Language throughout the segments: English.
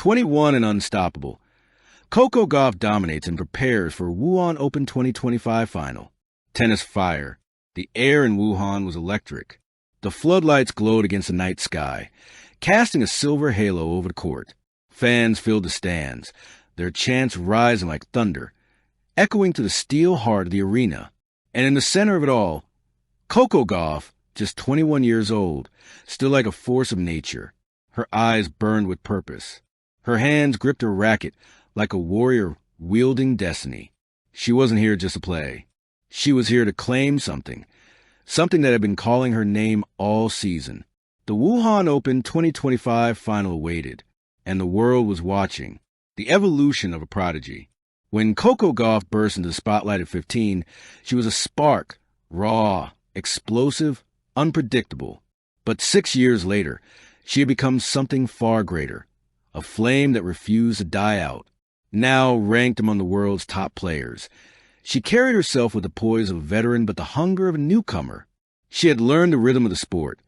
21 and unstoppable, Coco Gauff dominates and prepares for Wuhan Open 2025 final. Tennis fire. The air in Wuhan was electric. The floodlights glowed against the night sky, casting a silver halo over the court. Fans filled the stands, their chants rising like thunder, echoing to the steel heart of the arena. And in the center of it all, Coco Gauff, just 21 years old, stood like a force of nature. Her eyes burned with purpose. Her hands gripped her racket like a warrior wielding destiny. She wasn't here just to play. She was here to claim something that had been calling her name all season. The Wuhan Open 2025 final awaited, and the world was watching. The evolution of a prodigy. When Coco Gauff burst into the spotlight at 15, she was a spark, raw, explosive, unpredictable. But 6 years later, she had become something far greater, a flame that refused to die out. Now ranked among the world's top players, she carried herself with the poise of a veteran but the hunger of a newcomer. She had learned the rhythm of the sport,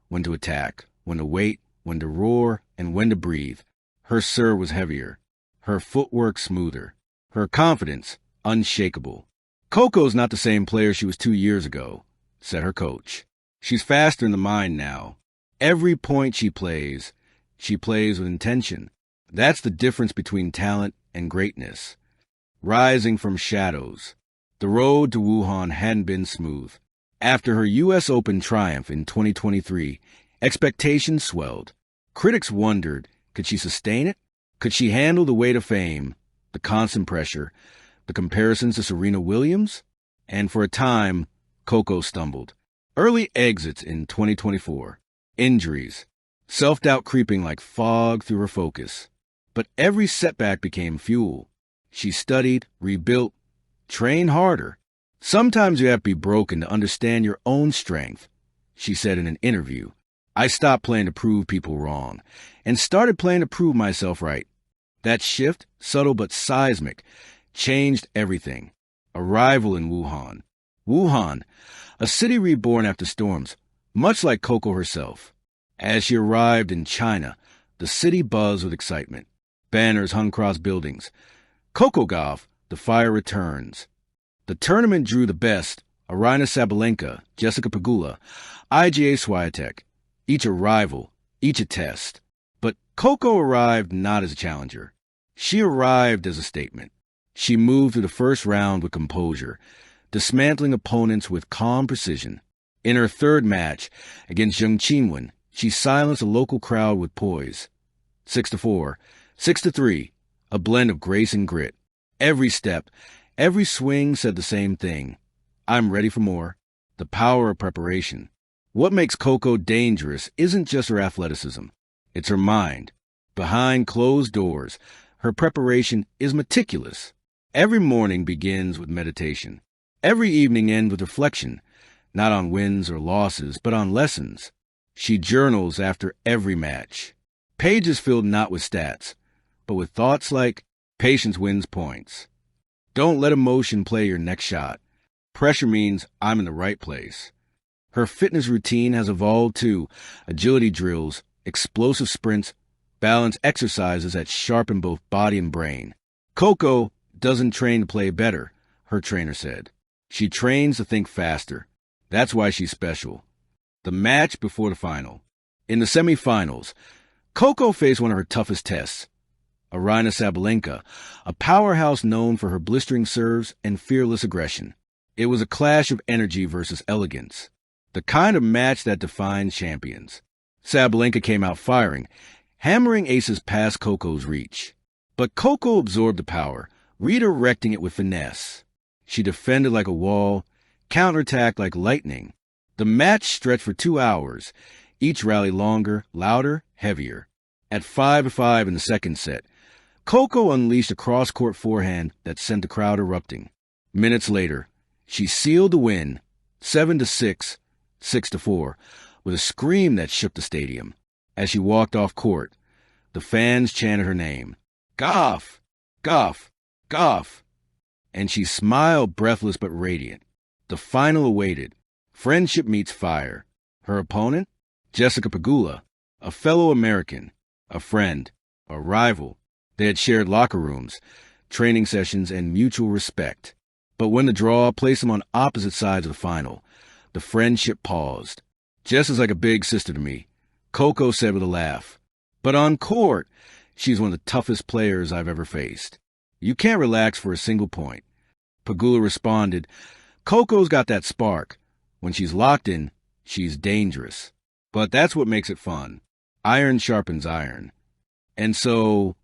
when to attack, when to wait, when to roar, and when to breathe. Her serve was heavier, her footwork smoother, her confidence unshakable. Coco's not the same player she was 2 years ago, said her coach. She's faster in the mind now. Every point she plays with intention. That's the difference between talent and greatness. Rising from shadows. The road to Wuhan hadn't been smooth. After her U.S. Open triumph in 2023, expectations swelled. Critics wondered, could she sustain it? Could she handle the weight of fame, the constant pressure, the comparisons to Serena Williams? And for a time, Coco stumbled. Early exits in 2024. Injuries. Self-doubt creeping like fog through her focus. But every setback became fuel. She studied, rebuilt, trained harder. Sometimes you have to be broken to understand your own strength, she said in an interview. I stopped playing to prove people wrong and started playing to prove myself right. That shift, subtle but seismic, changed everything. Arrival in Wuhan. Wuhan, a city reborn after storms, much like Coco herself. As she arrived in China, the city buzzed with excitement. Banners hung across buildings. Coco Gauff, the fire returns. The tournament drew the best, Aryna Sabalenka, Jessica Pegula, Iga Swiatek, each a rival, each a test. But Coco arrived not as a challenger. She arrived as a statement. She moved through the first round with composure, dismantling opponents with calm precision. In her third match, against Zheng Qinwen, she silenced a local crowd with poise. 6-4, 6-3, a blend of grace and grit. Every step, every swing said the same thing. I'm ready for more. The power of preparation. What makes Coco dangerous isn't just her athleticism. It's her mind. Behind closed doors, her preparation is meticulous. Every morning begins with meditation. Every evening ends with reflection, not on wins or losses, but on lessons. She journals after every match. Pages filled not with stats, but with thoughts like, patience wins points. Don't let emotion play your next shot. Pressure means I'm in the right place. Her fitness routine has evolved too. Agility drills, explosive sprints, balance exercises that sharpen both body and brain. Coco doesn't train to play better, her trainer said. She trains to think faster. That's why she's special. The match before the final. In the semifinals, Coco faced one of her toughest tests. Aryna Sabalenka, a powerhouse known for her blistering serves and fearless aggression. It was a clash of energy versus elegance, the kind of match that defines champions. Sabalenka came out firing, hammering aces past Coco's reach. But Coco absorbed the power, redirecting it with finesse. She defended like a wall, counterattacked like lightning. The match stretched for 2 hours, each rally longer, louder, heavier. At 5-5 in the second set, Coco unleashed a cross-court forehand that sent the crowd erupting. Minutes later, she sealed the win, 7-6, 6-4, with a scream that shook the stadium. As she walked off court, the fans chanted her name. Gauff! Gauff! Gauff! And she smiled, breathless but radiant. The final awaited. Friendship meets fire. Her opponent? Jessica Pegula, a fellow American, a friend. A rival. They had shared locker rooms, training sessions, and mutual respect. But when the draw placed them on opposite sides of the final, the friendship paused. Jess is like a big sister to me, Coco said with a laugh. But on court, she's one of the toughest players I've ever faced. You can't relax for a single point. Pegula responded, Coco's got that spark. When she's locked in, she's dangerous. But that's what makes it fun. Iron sharpens iron. And so,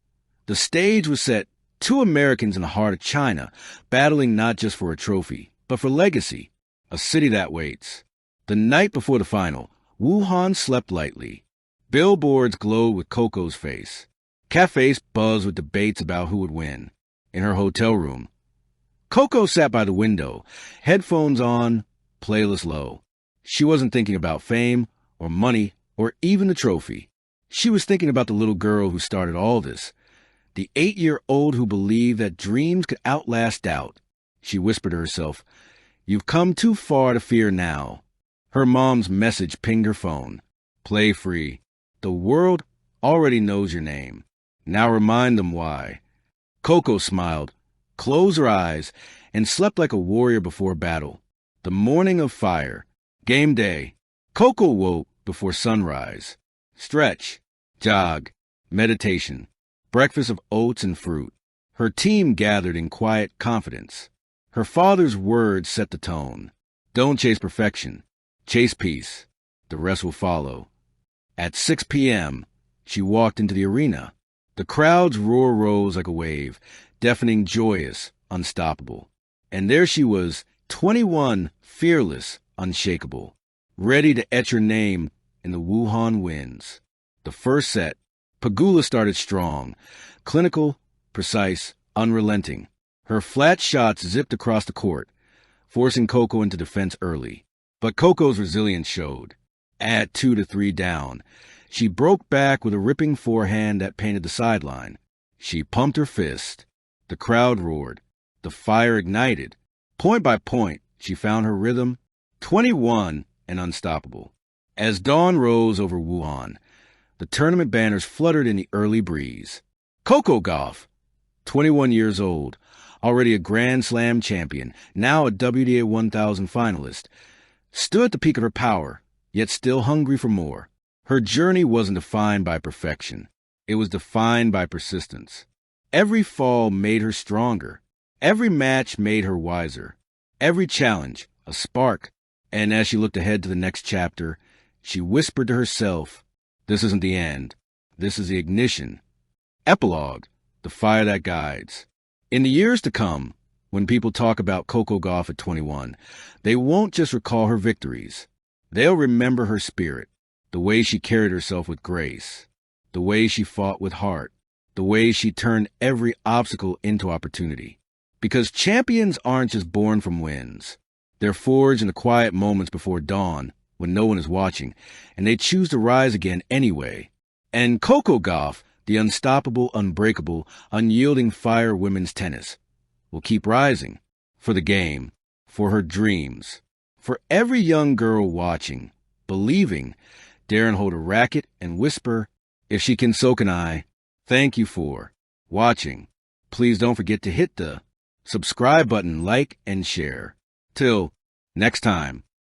the stage was set, two Americans in the heart of China, battling not just for a trophy, but for legacy, a city that waits. The night before the final, Wuhan slept lightly. Billboards glowed with Coco's face. Cafes buzzed with debates about who would win. In her hotel room, Coco sat by the window, headphones on, playlist low. She wasn't thinking about fame or money or even the trophy. She was thinking about the little girl who started all this, the 8-year-old who believed that dreams could outlast doubt. She whispered to herself, You've come too far to fear now. Her mom's message pinged her phone. Play free. The world already knows your name. Now remind them why. Coco smiled, closed her eyes, and slept like a warrior before battle. The morning of fire. Game day. Coco woke before sunrise. Stretch. Jog. Meditation. Breakfast of oats and fruit. Her team gathered in quiet confidence. Her father's words set the tone. Don't chase perfection. Chase peace. The rest will follow. At 6 p.m., she walked into the arena. The crowd's roar rose like a wave, deafening, joyous, unstoppable. And there she was, 21, fearless, unshakable, ready to etch her name in the Wuhan winds. The first set, Pegula started strong, clinical, precise, unrelenting. Her flat shots zipped across the court, forcing Coco into defense early. But Coco's resilience showed. At 2 to 3 down, she broke back with a ripping forehand that painted the sideline. She pumped her fist. The crowd roared. The fire ignited. Point by point, she found her rhythm, 21 and unstoppable. As dawn rose over Wuhan, the tournament banners fluttered in the early breeze. Coco Gauff, 21 years old, already a Grand Slam champion, now a WTA 1000 finalist, stood at the peak of her power, yet still hungry for more. Her journey wasn't defined by perfection. It was defined by persistence. Every fall made her stronger. Every match made her wiser. Every challenge, a spark. And as she looked ahead to the next chapter, she whispered to herself, This isn't the end. This is the ignition. Epilogue, the fire that guides. In the years to come, when people talk about Coco Gauff at 21, they won't just recall her victories. They'll remember her spirit, the way she carried herself with grace, the way she fought with heart, the way she turned every obstacle into opportunity. Because champions aren't just born from wins. They're forged in the quiet moments before dawn, when no one is watching, and they choose to rise again anyway. And Coco Gauff, the unstoppable, unbreakable, unyielding fire women's tennis, will keep rising for the game, for her dreams, for every young girl watching, believing, daring hold a racket and whisper, If she can, so can I. Thank you for watching. Please don't forget to hit the subscribe button, like, and share. Till next time.